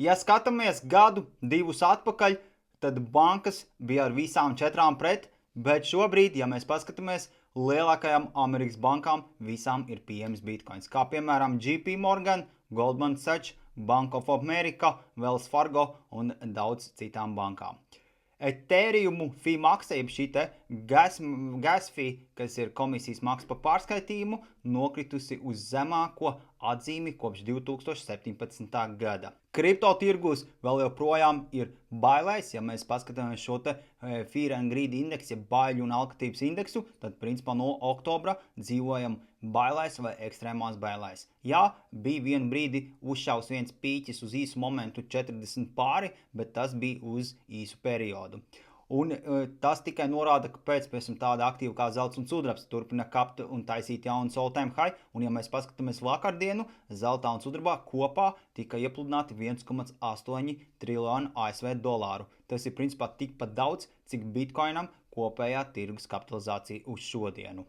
Ja skatāmies gadu, divus atpakaļ, tad bankas bija ar visām četrām pret, bet šobrīd, ja mēs paskatāmies, lielākajām Amerikas bankām visām ir pieejams bitcoins. Kā piemēram JP Morgan, Goldman Sachs, Bank of America, Wells Fargo un daudz citām bankām. Ethereum fee maksa, jeb šī te gas fee, kas ir komisijas maksa par pārskaitījumu, nokritusi uz zemāko atzīmi kopš 2017. gada. Kripto tirgus vēl joprojām ir bailēs, ja mēs paskatāmies šo te Fear and Greed indeksu, ja baiļu un alkatības indeksu, tad principā no oktobra dzīvojam bailēs vai ekstrēmās bailēs. Jā, bija vienu brīdi uzšaus viens pīķis uz īsu momentu 40 pāri, bet tas bija uz īsu periodu. Un tas tikai norāda, ka pēc tāda aktīva kā zelts un sudrabs turpina kapt un taisīt jaunu all-time high. Un ja mēs paskatāmies vakardienu, zeltā un sudrabā kopā tika iepludināti 1,8 triljonu ASV dolāru. Tas ir principā tikpat daudz, cik bitcoinam kopējā tirgus kapitalizācija uz šodienu.